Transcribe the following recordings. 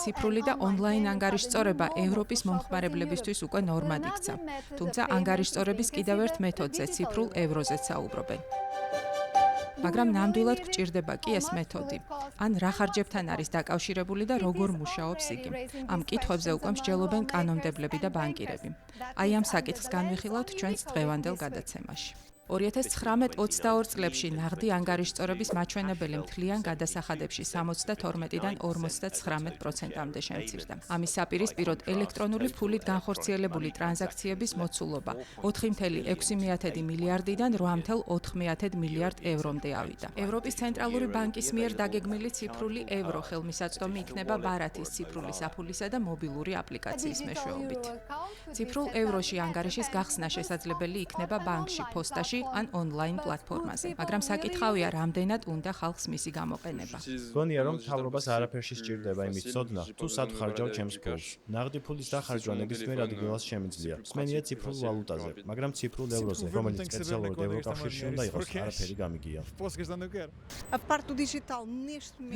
ციფრული და ონლაინ ანგარიშწორება ევროპის მომხმარებლებისთვის უკვე ნორმად იქცა. თუმცა ანგარიშწორების კიდევ ერთ მეთოდზე, ციფრულ ევროზეც საუბრობენ. მაგრამ ნამდვილად გვჭირდება კი ეს მეთოდი. ან რა ხარჯებთან არის დაკავშირებული და როგორ მუშაობს იგი. ამ კითხვებზე უკვე მსჯელობენ კანონმდებლები და ბანკირები. აი ამ საკითხს განვიხილავთ ჩვენს დღევანდელ გადაცემაში. 2019-22 წლებში ნაღდი ანგარიშწორების მაჩვენებელი მთლიან გადასახადებში 72-დან 59%-მდე შემცირდა. ამის საპირისპიროდ ელექტრონული ფულით განხორციელებული ტრანზაქციების მოცულობა 4,6 მილიარდიდან 8,4 მილიარდ ევრომდე ავიდა. ევროპის ცენტრალური ბანკის მიერ დაგეგმილი ციფრული ევრო ხელმისაწვდომი იქნება ბარათის ციფრული საფულისა და მობილური აპლიკაციის მეშვეობით. ციფრულ ევროში ანგარიშის გახსნა შესაძლებელი იქნება ბანკში, პოსტაში ან ონლაინ პლატფორმაზე, მაგრამ საკითხავია, რამდენად უნდა ხალხს მისი გამოყენება. გონია, რომ მთავრობას არაფერში სჭირდება იმის ცოდნა, თუ სად ხარჯავ ჩემს ფულს. ნაღდი ფულის დახარჯვა ნებისმიერ ადგილას შემიძლია. მსმენია ციფრულ ვალუტაზე, მაგრამ ციფრულ ევროზე, რომელიც სპეციალურად ევროკავშირში უნდა იყოს, არაფერი გამიგია.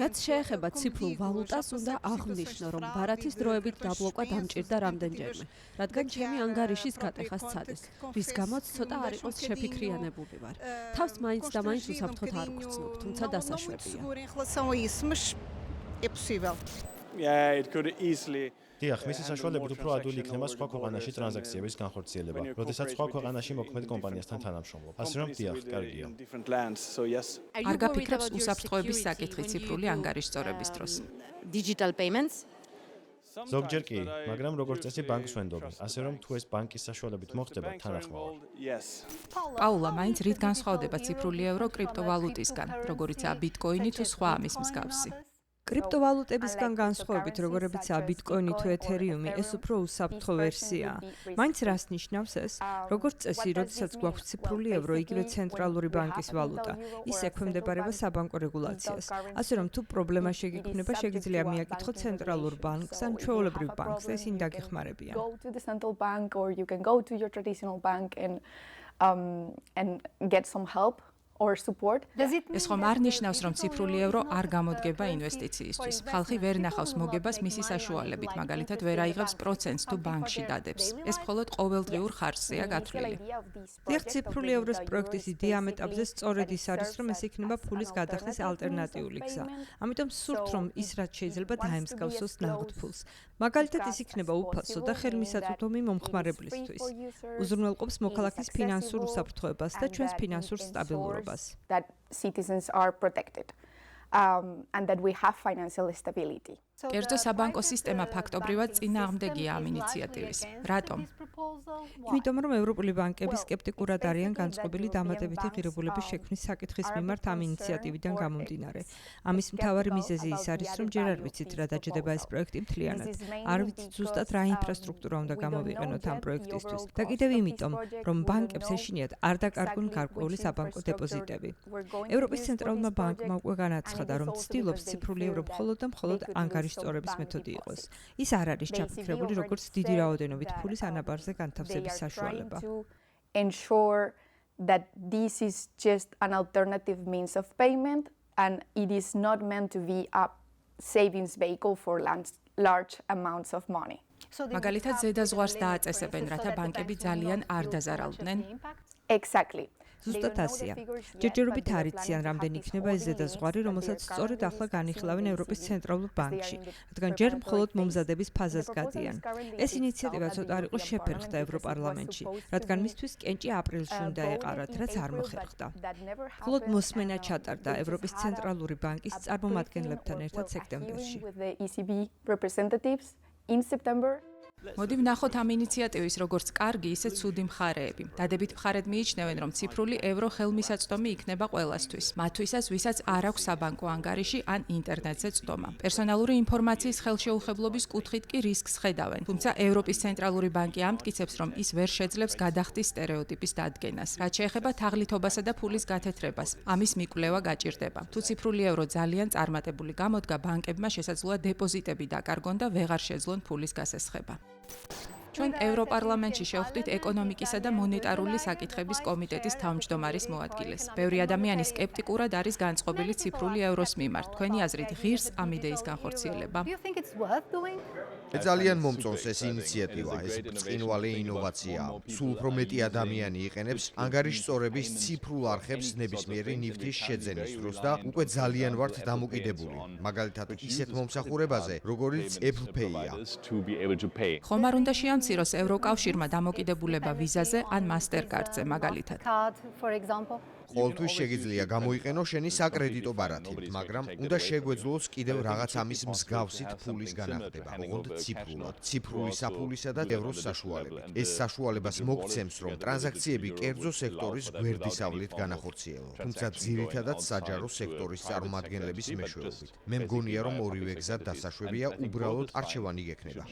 რაც შეეხება ციფრულ ვალუტას, უნდა აღვნიშნო, რომ ბარათის დროებით დაბლოკვა დამჭირდა რამდენჯერმე, რადგან ჩემი ანგარიშის გატეხა სცადეს, რის გამოც ცოტა არ იყოს შეფიქრიანებული ვარ. თავს მაინც და მაინც უსაფრთხოდ არ გვხსნობ, თუმცა დასაშვებია. დიახ, მისი საშუალებით უფრო ადვილი იქნება სხვა ქვეყანაში ტრანზაქციების განხორციელება, როდესაც სხვა ქვეყანაში მოქმედ კომპანიასთან თანამშრომლობ. ასე რომ, დიახ, კარგია. არ გაფიქრებს უსაფრთხოების საკითხი ციფრული ანგარიშწორების დროს. Digital payments? ზოგჯერ კი, მაგრამ როგორც წესი ბანკს ვენდობ, ასე რომ თუ ეს ბანკის საშუალებით მოხდება, თანახმოვარ. პაულა, მაინც რით განსხვავდება ციფრული ევრო კრიპტოვალუტისგან, როგორიცაა ბიტკოინი თუ სხვა ამის მსგავსი? კრიპტოვალუტებისგან განსხვავებით, როგორებიცაა ბიტკოინი თუ ეთერიუმი, ეს უფრო უსაფრთხო ვერსიაა. მაინც რას ნიშნავს ეს? როგორც წესი, როდესაც გვაქვს ციფრული ევრო, იგივე ცენტრალური ბანკის ვალუტა, ის ექვემდებარება საბანკო რეგულაციას. ასე რომ, თუ პრობლემა შეგიქმნება, შეგიძლია მიაკითხოთ ცენტრალურ ბანკს ან ჩვეულებრივ ბანკს, ისინი დაგეხმარებიან. ეს ხომ არ ნიშნავს, რომ ციფრული ევრო არ გამოდგება ინვესტიციისთვის. ხალხი ვერ ნახავს მოგებას მისი საშუალებით, მაგალითად ვერ აიღებს პროცენტს თუ ბანკში დადებს. ეს მხოლოდ ყოველდღიურ ხარჯზეა გათვლილი. დიახ, ციფრული ევროს პროექტის იდეა ამ ეტაპზე სწორედ ის არის, რომ ეს იქნება ფულის გადახდის ალტერნატიული გზა. ამიტომ სურთ, რომ ის რაც შეიძლება დაემსგავსოს ნაღდ ფულს. მაგალითად, ის იქნება უფასო და ხელმისაწვდომი მომხმარებლისთვის. უზრუნველყოფს მოქალაქის ფინანსურ უსაფრთხოებას და ჩვენს ფინანსურ სტაბილურობას. That citizens are protected and that we have financial stability. კერძო საბანკო სისტემა ფაქტობრივად წინააღმდეგია ამ ინიციატივის. რატომ? იმიტომ, რომ ევროპული ბანკები სკეპტიკურად არიან განწყობილი დამატებითი ღირებულების შექმნის საკითხის მიმართ ამ ინიციატივიდან გამომდინარე. ამის მთავარი მიზეზი ის არის, რომ ჯერ არ ვიცით რა დაჯდება ეს პროექტი მთლიანად. არ ვიცით ზუსტად რა ინფრასტრუქტურა უნდა გამოვიყენოთ ამ პროექტისთვის. და კიდევ იმიტომ, რომ ბანკებს ეშინიათ არ დაკარგონ გარკვეული საბანკო დეპოზიტები. ევროპის ცენტრალურმა ბანკმა უკვე განაცხადა, რომ ცდილობს ციფრული ევრო მხოლოდ და მხოლოდ ანგარიშწორების მეთოდი იყოს. ის არ არის ჩაფიქრებული როგორც დიდი რაოდენობით ფულის ანაბარზე განთავსების საშუალება. Ensure that this is just an alternative means of payment and it is not meant to be a savings vehicle for large amounts of money. მაგალითად, ზედაზღვარს დააწესებენ, რათა ბანკები ძალიან არ დაზარალდნენ. Exactly. ზუსტად ასეა. ჯერჯერობით არ იციან, რამდენი იქნება ეს ზედაზღვარი, რომელსაც სწორედ ახლა განიხილავენ ევროპის ცენტრალურ ბანკში, რადგან ჯერ მხოლოდ მომზადების ფაზას გადიან. ეს ინიციატივა ცოტა არ იყო შეფერხდა ევროპარლამენტში, რადგან მისთვის კენჭი აპრილში უნდა ეყარათ, რაც არ მოხერხდა. მხოლოდ მოსმენა ჩატარდა ევროპის ცენტრალური ბანკის წარმომადგენლებთან ერთად სექტემბერში. მოდი ვნახოთ ამ ინიციატივის როგორც კარგი, ისე ცუდი მხარეები. დადებით მხარედ მიიჩნევენ, რომ ციფრული ევრო ხელმისაწვდომი იქნება ყველასთვის, მათთვისაც, ვისაც არ აქვს საბანკო ანგარიში ან ინტერნეტზე წვდომა. პერსონალური ინფორმაციის ხელშეუხებლობის კუთხით კი რისკს ხედავენ. თუმცა ევროპის ცენტრალური ბანკი ამტკიცებს, რომ ის ვერ შეძლებს გადახდის სტერეოტიპის დადგენას. რაც შეეხება თაღლითობასა და ფულის გათეთრებას, ამის მიკვლევა გაჭირდება. თუ ციფრული ევრო ძალიან წარმატებული გამოდგა, ბანკებმა შესაძლოა დეპოზიტები დაკარგონ და ვეღარ შეძლონ ფულის გასესხება. ჩვენ ევროპარლამენტში შევხვდით ეკონომიკისა და მონეტარული საკითხების კომიტეტის თავმჯდომარის მოადგილეს. ბევრი ადამიანი სკეპტიკურად არის განწყობილი ციფრული ევროს მიმართ. თქვენი აზრით ღირს ამ იდეის განხორციელება? ძალიან მომწონს ეს ინიციატივა, ეს ბრწყინვალე ინოვაციაა. სულ უფრო მეტი ადამიანი იყენებს ანგარიშწორების ციფრულ არხებს ნებისმიერი ნივთის შეძენის დროს და უკვე ძალიან ვართ დამოკიდებული. მაგალითად, ისეთ მომსახურებაზე, როგორიც Apple Pay-ია. ხომ არ უნდა შეამციროს ევროკავშირმა დამოკიდებულება ვიზაზე ან MasterCard-ზე მაგალითად? ყოველთვის შეგიძლია გამოიყენო შენი საკრედიტო ბარათი, მაგრამ უნდა შეგვეძლოს კიდევ რაღაც ამის მსგავსით ფულის განახდება, ოღონდ ციფრულად, ციფრული საფულისა და ევროს საშუალებით. ეს საშუალებას მოგცემს, რომ ტრანზაქციები კერძო სექტორის გვერდისავლით განახორციელო, თუმცა ძირითადად საჯარო სექტორის წარმომადგენლების მეშვეობით. მე მგონია, რომ ორივე გზა დასაშვებია, უბრალოდ არჩევანი გექნება.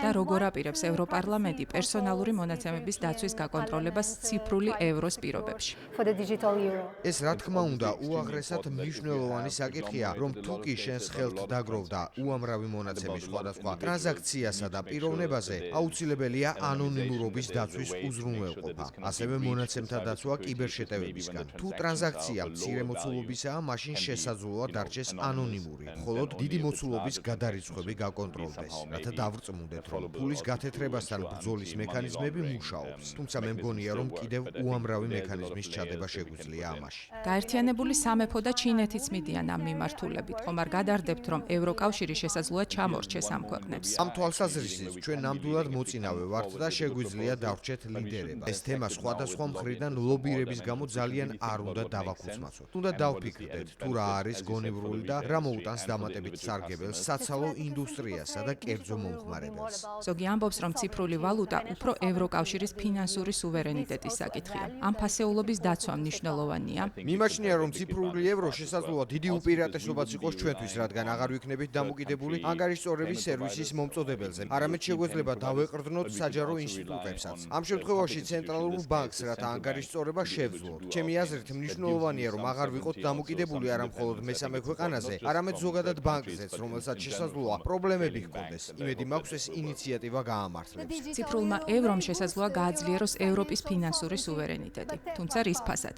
და როგორ აპირებს ევროპარლამენტი პერსონალური მონაცემების დაცვის გაკონტროლებას ციფრული ევროს პირობებში? ეს რა თქმა უნდა უაღრესად მნიშვნელოვანი საკითხია, რომ თუ კი შენს ხელთ დაგროვდა უამრავი მონაცემის სხვადასხვა ტრანზაქციასა და პიროვნებაზე, აუცილებელია ანონიმურობის დაცვის უზრუნველყოფა, ასევე მონაცემთა დაცვა კიბერშეტევებისგან. თუ ტრანზაქცია მცირე მოცულობისაა, მაშინ შესაძლოა დარჩეს ანონიმური, მხოლოდ დიდი მოცულობის გადარიცხვები გაკონტროლდეს, რათა დავრწმუნდეთ, რომ ფულის გათეთრებასთან ბრძოლის მექანიზმები მუშაობს. თუმცა მე მგონია, რომ კიდევ უამრავი მექანიზმის ჩადება შეგვიძლია ამაში. გაერთიანებული სამეფო და ჩინეთიც მიდიან ამ მიმართულებით. ხომ არ გადარდებთ, რომ ევროკავშირი შესაძლოა ჩამორჩეს ამ ქვეყნებს? ამ თვალსაზრისით ჩვენ ნამდვილად მოწინავე ვართ და შეგვიძლია დავრჩეთ ლიდერება. ეს თემა სხვადასხვა მხრიდან ლობირების გამო ძალიან არ უნდა დავაქუცმაცოთ. უნდა დავფიქრდეთ, თუ რა არის გონივრული და რა მოუტანს დამატებით სარგებელს საცალო ინდუსტრიასა და კერძო მომხმარებელს. ზოგი ამბობს, რომ ციფრული ვალუტა უფრო ევროკავშირის ფინანსური სუვერენიტეტის საკითხია. ამ ფასეულობის დაცვა მნიშვნელოვანია. მიმაჩნია, რომ ციფრული ევრო შესაძლოა დიდი უპირატესობაც იყოს ჩვენთვის, რადგან აღარ ვიქნებით დამოკიდებული ანგარიშწორების სერვისის მომწოდებელზე. არამედ შეგვეძლება დავეყრდნოთ საჯარო ინსტიტუტებსაც. ამ შემთხვევაში ცენტრალურ ბანკს, რათა ანგარიშწორება შევძლოთ. ჩემი აზრით, მნიშვნელოვანია, რომ აღარ ვიყოთ დამოკიდებული არა მხოლოდ მესამე ქვეყანაზე, არამედ ზოგადად ბანკზეც, რომელსაც შესაძლოა პრობლემები ჰქონდეს. იმედი მაქვს, ეს ინიციატივა გაამართლებს. ციფრულმა ევრომ შესაძლოა გააძლიეროს ევროპის ფინანსური სუვერენიტეტი, თუმცა რის ფასად?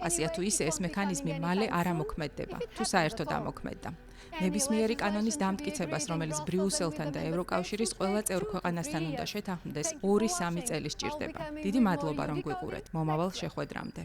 ასეა თუ ისე ეს მექანიზმი მალე არ ამოქმედდება, თუ საერთოდ ამოქმედდა. ნებისმიერი კანონის დამტკიცებას, რომელიც ბრიუსელთან და ევროკავშირის ყველა წევრ ქვეყანასთან უნდა შეთანხმდეს, 2-3 წელი სჭირდება. დიდი მადლობა, რომ გვიყურეთ. მომავალ შეხვედრამდე.